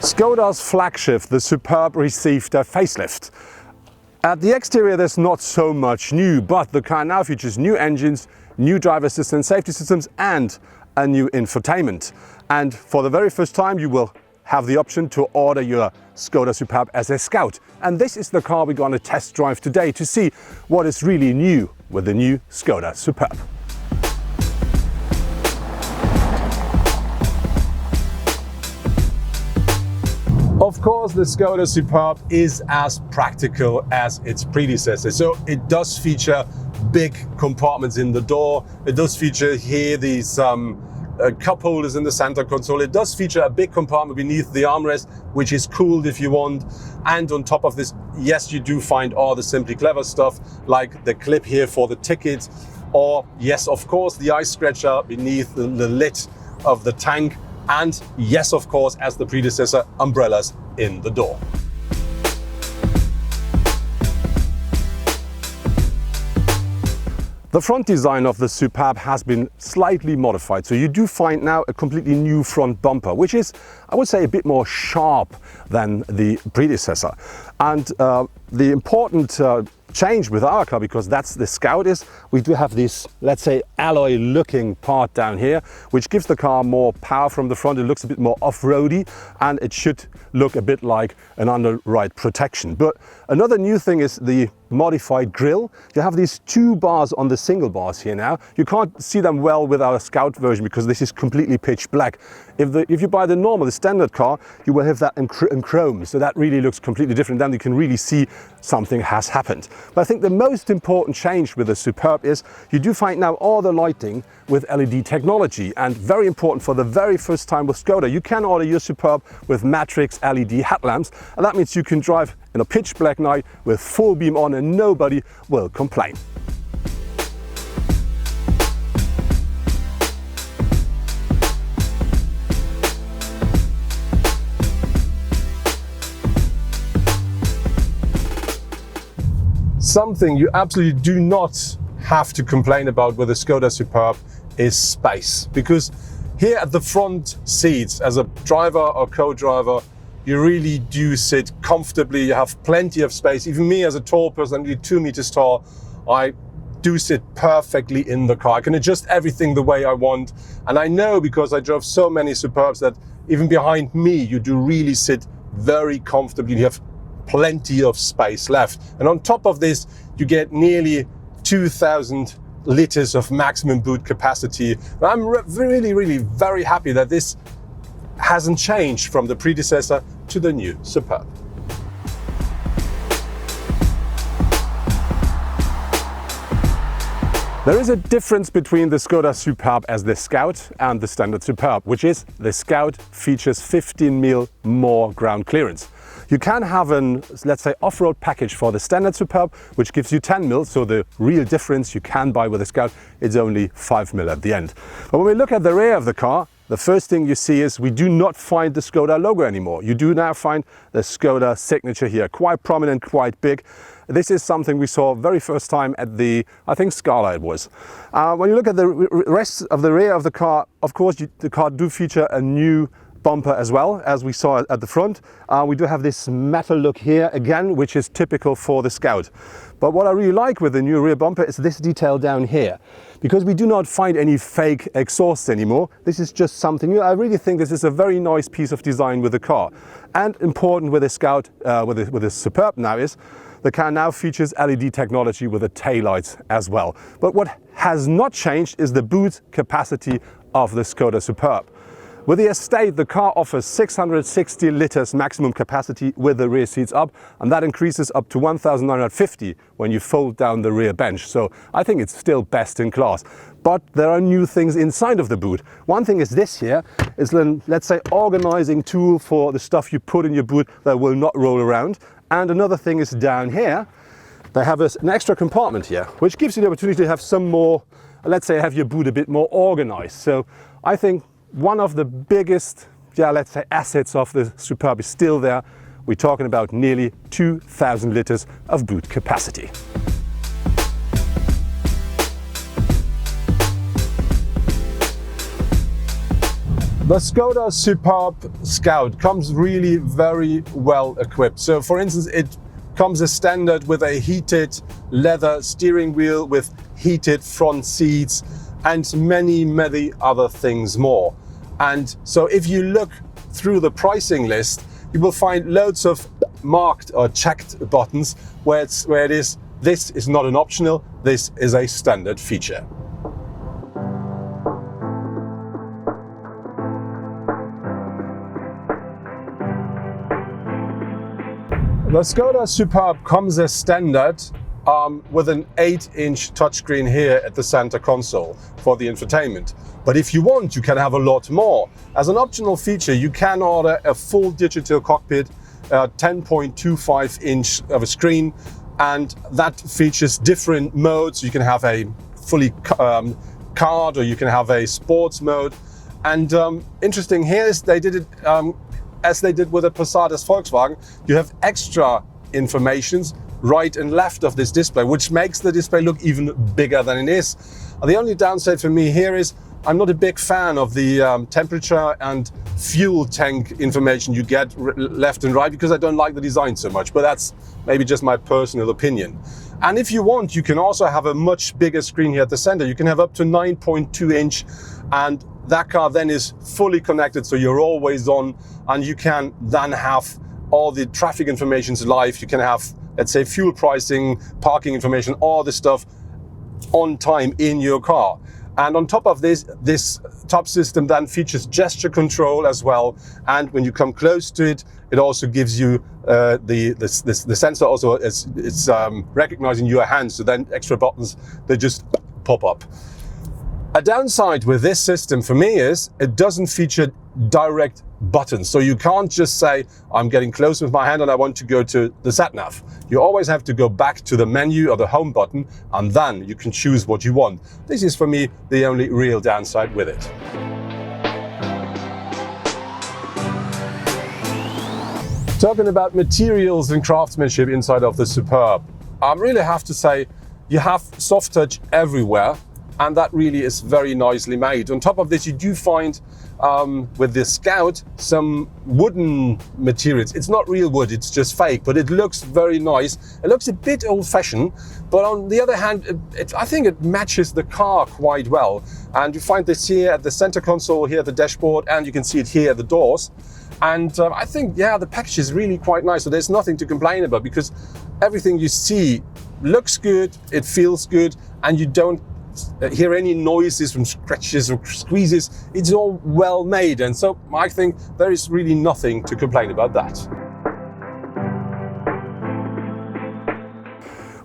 Skoda's flagship, the Superb, received a facelift. At the exterior there's not so much new, but the car now features new engines, new driver assistance safety systems and a new infotainment. And for the very first time you will have the option to order your Skoda Superb as a Scout. And this is the car we're going to test drive today to see what is really new with the new Skoda Superb. Of course, the Skoda Superb is as practical as its predecessor. So it does feature big compartments in the door. It does feature here these cup holders in the center console. It does feature a big compartment beneath the armrest, which is cooled if you want. And on top of this, yes, you do find all the Simply Clever stuff, like the clip here for the tickets, or yes, of course, the ice scratcher beneath the lid of the tank. And yes, of course, as the predecessor, umbrellas in the door. The front design of the Superb has been slightly modified. So you do find now a completely new front bumper, which is, I would say, a bit more sharp than the predecessor. And the important change with our car, because that's the Scout, is we do have this, let's say, alloy looking part down here, which gives the car more power from the front. It looks a bit more off-roady and it should look a bit like an underride protection. But another new thing is the modified grille. You have these two bars on the single bars here now. You can't see them well with our Scout version because this is completely pitch black. If you buy the normal, the standard car, you will have that in chrome, so that really looks completely different. Then you can really see something has happened. But I think the most important change with the Superb is you do find now all the lighting with LED technology, and very important for the very first time with Skoda, you can order your Superb with matrix LED headlamps, and that means you can drive in a pitch black night with full beam on and nobody will complain. Something you absolutely do not have to complain about with the Skoda Superb is space, because here at the front seats, as a driver or co-driver, you really do sit comfortably. You have plenty of space. Even me as a tall person, I'm only 2 meters tall, I do sit perfectly in the car. I can adjust everything the way I want. And I know, because I drove so many Superbs, that even behind me, you do really sit very comfortably. You have plenty of space left. And on top of this, you get nearly 2,000 liters of maximum boot capacity. I'm really very happy that this hasn't changed from the predecessor to the new Superb. There is a difference between the Skoda Superb as the Scout and the standard Superb, which is the Scout features 15 mil more ground clearance. You can have an, let's say, off-road package for the standard Superb, which gives you 10 mil, so the real difference you can buy with the Scout is only 5 mil at the end. But when we look at the rear of the car, the first thing you see is we do not find the Skoda logo anymore. You do now find the Skoda signature here, quite prominent, quite big. This is something we saw very first time at the, I think, Scala it was. When you look at the rest of the rear of the car, of course, the car do feature a new bumper as well, as we saw at the front. We do have this metal look here again, which is typical for the Scout. But what I really like with the new rear bumper is this detail down here, because we do not find any fake exhausts anymore. This is just something new. I really think this is a very nice piece of design with the car. And important with the Scout, with the Superb now, is the car now features LED technology with the taillights as well. But what has not changed is the boot capacity of the Skoda Superb. With the Estate, the car offers 660 liters maximum capacity with the rear seats up, and that increases up to 1,950 when you fold down the rear bench. So I think it's still best in class. But there are new things inside of the boot. One thing is this here, is an, let's say, organizing tool for the stuff you put in your boot that will not roll around. And another thing is down here, they have an extra compartment here, which gives you the opportunity to have some more, let's say, have your boot a bit more organized. So I think one of the biggest, let's say, assets of the Superb is still there. We're talking about nearly 2,000 liters of boot capacity. The Skoda Superb Scout comes really very well equipped. So for instance, it comes as standard with a heated leather steering wheel with heated front seats and many other things more. And so if you look through the pricing list, you will find loads of marked or checked buttons where it is, this is not an optional, this is a standard feature. The Skoda Superb comes as standard with an 8-inch touchscreen here at the center console for the infotainment. But if you want, you can have a lot more. As an optional feature, you can order a full digital cockpit, 10.25 inch of a screen, and that features different modes. You can have a fully card, or you can have a sports mode. And interesting here is they did it as they did with the Passat as Volkswagen. You have extra informations right and left of this display, which makes the display look even bigger than it is. The only downside for me here is I'm not a big fan of the temperature and fuel tank information you get left and right, because I don't like the design so much, but that's maybe just my personal opinion. And if you want, you can also have a much bigger screen here at the center. You can have up to 9.2 inch, and that car then is fully connected, so you're always on, and you can then have all the traffic informations live. You can have, let's say, fuel pricing, parking information, all this stuff on time in your car. And on top of this top system then features gesture control as well. And when you come close to it, it also gives you the sensor also it's recognizing your hands. So then extra buttons, they just pop up. A downside with this system for me is it doesn't feature direct buttons. So you can't just say, I'm getting close with my hand and I want to go to the sat-nav. You always have to go back to the menu or the home button, and then you can choose what you want. This is for me the only real downside with it. Talking about materials and craftsmanship inside of the Superb, I really have to say you have soft touch everywhere, and that really is very nicely made. On top of this, you do find with the Scout some wooden materials. It's not real wood, it's just fake, but it looks very nice. It looks a bit old-fashioned, but on the other hand, I think it matches the car quite well. And you find this here at the center console, here at the dashboard, and you can see it here at the doors. And I think, yeah, the package is really quite nice, so there's nothing to complain about, because everything you see looks good, it feels good, and you don't hear any noises from scratches or squeezes. It's all well made, and so I think there is really nothing to complain about that.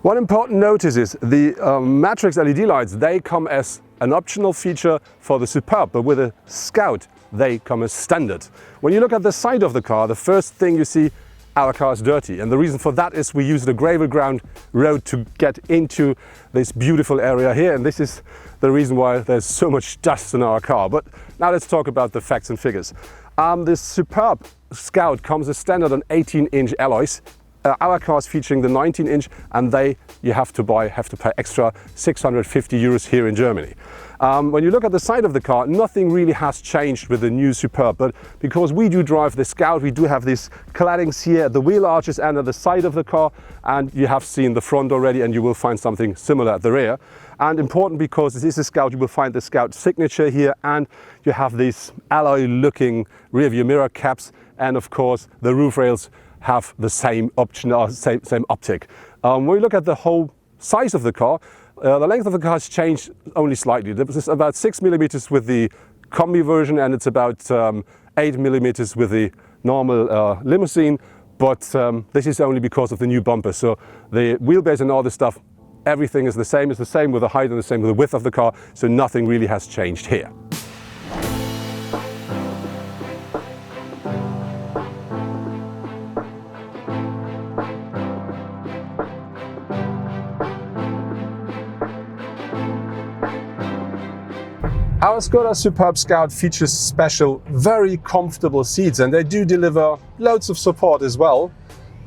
One important notice is the matrix LED lights, they come as an optional feature for the Superb, but with a Scout they come as standard. When you look at the side of the car, the first thing you see, our car is dirty, and the reason for that is we use the gravel ground road to get into this beautiful area here, and this is the reason why there's so much dust in our car. But now let's talk about the facts and figures. The Superb Scout comes as standard on 18-inch alloys. Our car is featuring the 19-inch, and you have to pay extra 650 euros here in Germany. When you look at the side of the car, nothing really has changed with the new Superb, but because we do drive the Scout, we do have these claddings here at the wheel arches and at the side of the car, and you have seen the front already, and you will find something similar at the rear. And important, because this is a Scout, you will find the Scout signature here, and you have these alloy-looking rear-view mirror caps, and of course the roof rails have the same option, or same optic. When we look at the whole size of the car, the length of the car has changed only slightly. It's about 6 millimeters with the Combi version, and it's about 8 millimeters with the normal limousine. But this is only because of the new bumper. So the wheelbase and all this stuff, everything is the same. It's the same with the height and the same with the width of the car. So nothing really has changed here. Our Skoda Superb Scout features special, very comfortable seats, and they do deliver loads of support as well.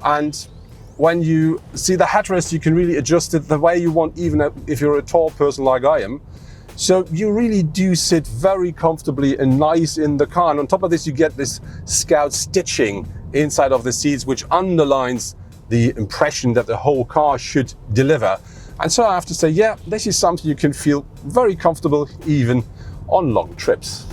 And when you see the headrest, you can really adjust it the way you want, even if you're a tall person like I am. So you really do sit very comfortably and nice in the car. And on top of this, you get this Scout stitching inside of the seats, which underlines the impression that the whole car should deliver. And so I have to say, yeah, this is something you can feel very comfortable even on long trips.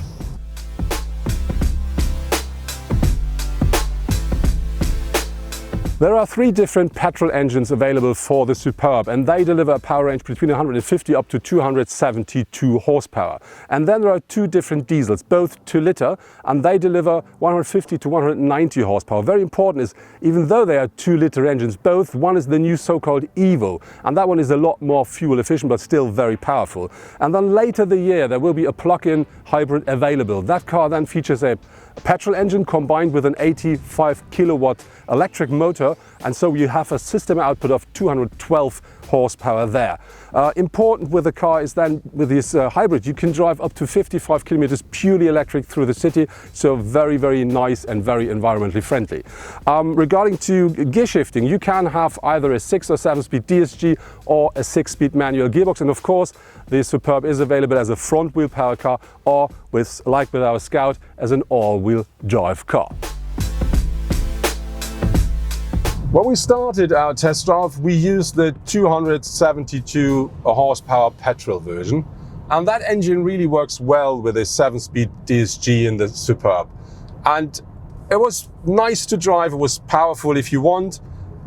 There are 3 different petrol engines available for the Superb, and they deliver a power range between 150 up to 272 horsepower. And then there are 2 different diesels, both 2 liter, and they deliver 150 to 190 horsepower. Very important is, even though they are 2 liter engines, both, one is the new so-called Evo, and that one is a lot more fuel efficient, but still very powerful. And then later the year, there will be a plug-in hybrid available. That car then features a petrol engine combined with an 85 kilowatt electric motor, and so you have a system output of 212 horsepower there. Important with the car is then with this hybrid, you can drive up to 55 kilometers purely electric through the city, so very, very nice and very environmentally friendly. Regarding to gear shifting, you can have either a 6 or 7-speed DSG or a 6-speed manual gearbox, and of course the Superb is available as a front-wheel power car or like with our Scout, as an all-wheel drive car. When we started our test drive, we used the 272 horsepower petrol version, and that engine really works well with a 7-speed DSG in the Superb. And it was nice to drive, it was powerful if you want,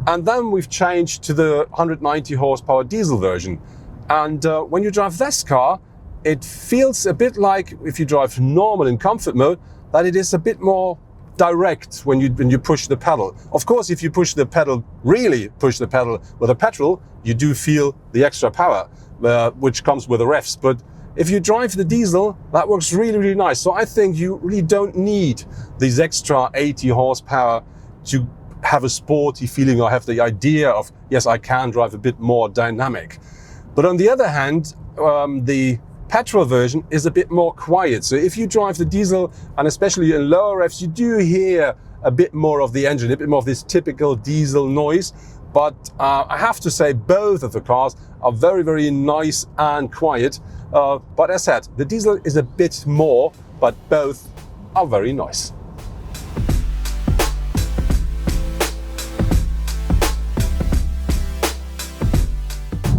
and then we've changed to the 190 horsepower diesel version. And when you drive this car, it feels a bit like, if you drive normal in comfort mode, that it is a bit more direct when you push the pedal. Of course, if you really push the pedal with a petrol, you do feel the extra power, which comes with the revs. But if you drive the diesel, that works really, really nice. So I think you really don't need these extra 80 horsepower to have a sporty feeling or have the idea of, yes, I can drive a bit more dynamic. But on the other hand, the petrol version is a bit more quiet. So if you drive the diesel, and especially in lower revs, you do hear a bit more of the engine, a bit more of this typical diesel noise. But I have to say both of the cars are very, very nice and quiet. But as I said, the diesel is a bit more, but both are very nice.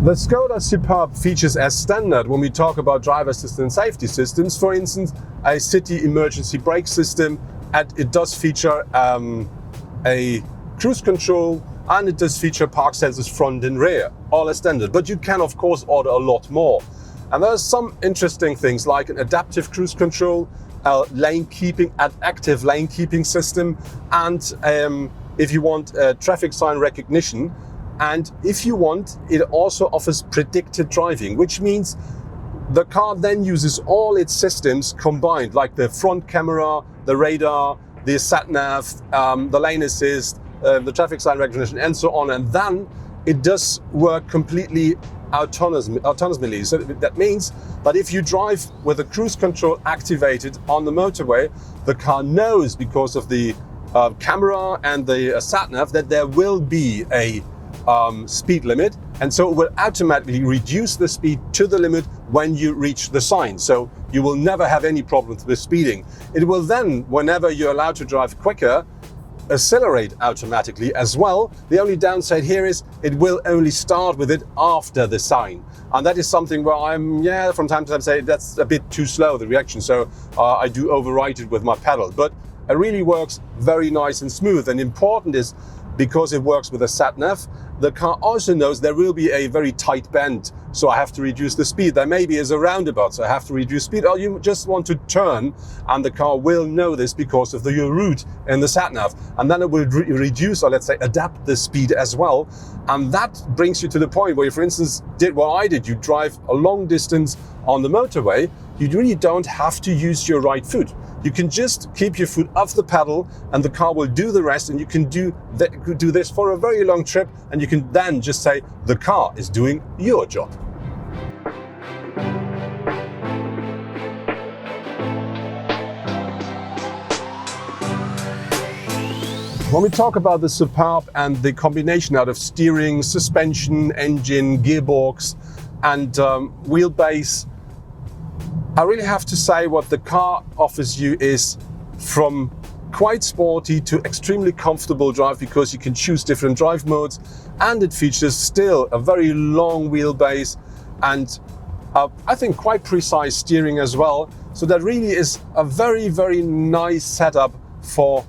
The Skoda Superb features as standard when we talk about driver assistance safety systems, for instance, a city emergency brake system, and it does feature a cruise control, and it does feature park sensors front and rear, all as standard. But you can of course order a lot more. And there's some interesting things like an adaptive cruise control, lane keeping, active lane keeping system, and if you want traffic sign recognition. And if you want, it also offers predicted driving, which means the car then uses all its systems combined, like the front camera, the radar, the sat-nav, the lane assist, the traffic sign recognition, and so on. And then it does work completely autonomously. So that means that if you drive with the cruise control activated on the motorway, the car knows, because of the camera and the sat-nav, that there will be a speed limit, and so it will automatically reduce the speed to the limit when you reach the sign. So you will never have any problems with speeding. It will then, whenever you're allowed to drive quicker, accelerate automatically as well. The only downside here is it will only start with it after the sign. And that is something where I'm, from time to time say that's a bit too slow, the reaction. So I do overwrite it with my pedal. But it really works very nice and smooth. And important is, because it works with a sat-nav, the car also knows there will be a very tight bend, so I have to reduce the speed. There maybe is a roundabout, so I have to reduce speed. Or you just want to turn, and the car will know this because of your route in the sat-nav. And then it will reduce, or let's say adapt the speed as well. And that brings you to the point where you, for instance, did what I did. You drive a long distance on the motorway, you really don't have to use your right foot. You can just keep your foot off the pedal and the car will do the rest, and you can do this for a very long trip, and you can then just say the car is doing your job. When we talk about the Superb and the combination out of steering, suspension, engine, gearbox and wheelbase, I really have to say what the car offers you is from quite sporty to extremely comfortable drive, because you can choose different drive modes, and it features still a very long wheelbase and I think quite precise steering as well. So that really is a very, very nice setup for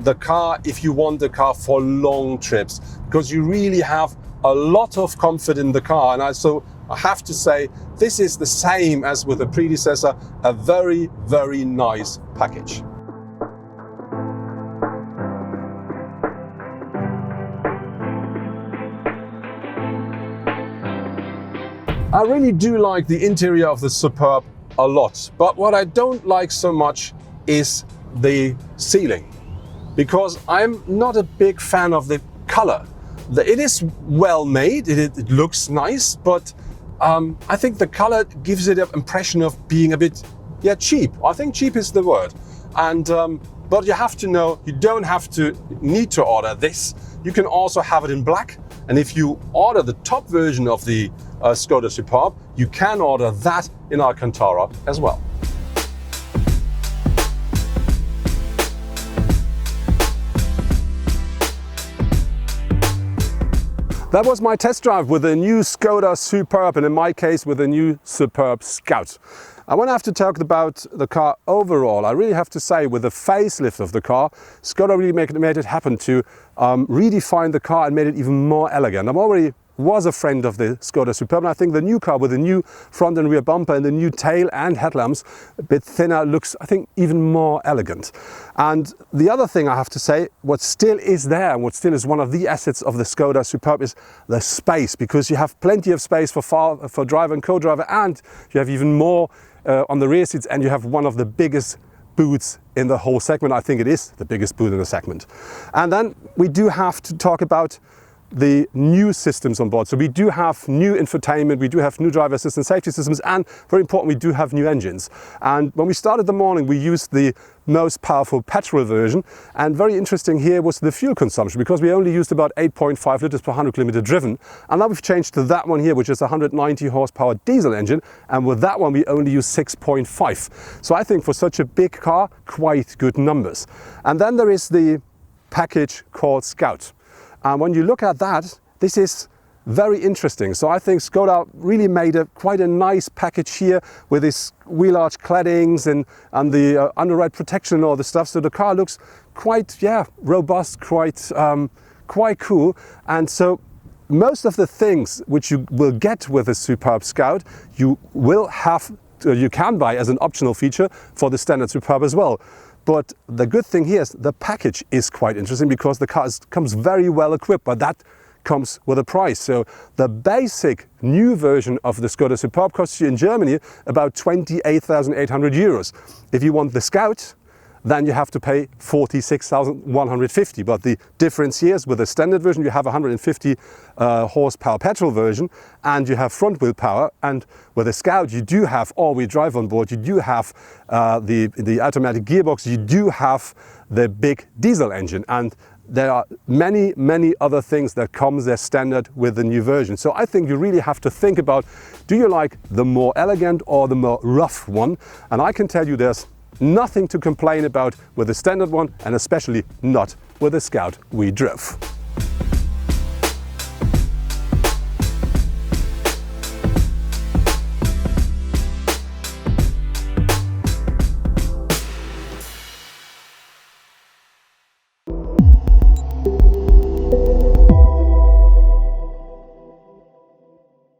the car if you want the car for long trips, because you really have a lot of comfort in the car. And so I have to say, this is the same as with the predecessor, a very, very nice package. I really do like the interior of the Superb a lot, but what I don't like so much is the ceiling, because I'm not a big fan of the color. It is well made, it looks nice, but I think the color gives it an impression of being a bit, cheap. I think cheap is the word. And but you have to know, you don't need to order this. You can also have it in black. And if you order the top version of the Skoda Superb, you can order that in Alcantara as well. That was my test drive with the new Skoda Superb, and in my case with the new Superb Scout. I want to have to talk about the car overall. I really have to say, with the facelift of the car, Skoda really made it happen to redefine the car and made it even more elegant. I'm already was a friend of the Skoda Superb, and I think the new car with the new front and rear bumper and the new tail and headlamps, a bit thinner, looks, I think, even more elegant. And the other thing I have to say, what still is there and what still is one of the assets of the Skoda Superb is the space, because you have plenty of space for driver and co-driver, and you have even more on the rear seats, and you have one of the biggest boots in the whole segment. I think it is the biggest boot in the segment. And then we do have to talk about the new systems on board. So we do have new infotainment, we do have new driver assistance safety systems, and very important, we do have new engines. And when we started the morning, we used the most powerful petrol version, and very interesting here was the fuel consumption, because we only used about 8.5 liters per 100 kilometer driven. And now we've changed to that one here, which is a 190 horsepower diesel engine, and with that one we only use 6.5. So I think for such a big car, quite good numbers. And then there is the package called Scout. And when you look at that, this is very interesting. So I think Skoda really made quite a nice package here with this wheel arch claddings and the underride protection and all the stuff. So the car looks quite, robust, quite cool. And so most of the things which you will get with the Superb Scout, you can buy as an optional feature for the standard Superb as well. But the good thing here is the package is quite interesting, because the car comes very well equipped, but that comes with a price. So the basic new version of the Skoda Superb costs you in Germany about 28,800 euros. If you want the Scout, then you have to pay 46,150. But the difference here is, with the standard version, you have a 150 horsepower petrol version, and you have front wheel power. And with the Scout, you do have all-wheel drive on board. You do have the automatic gearbox. You do have the big diesel engine. And there are many, many other things that comes as standard with the new version. So I think you really have to think about, do you like the more elegant or the more rough one? And I can tell you there's nothing to complain about with the standard one, and especially not with the Scout we drove.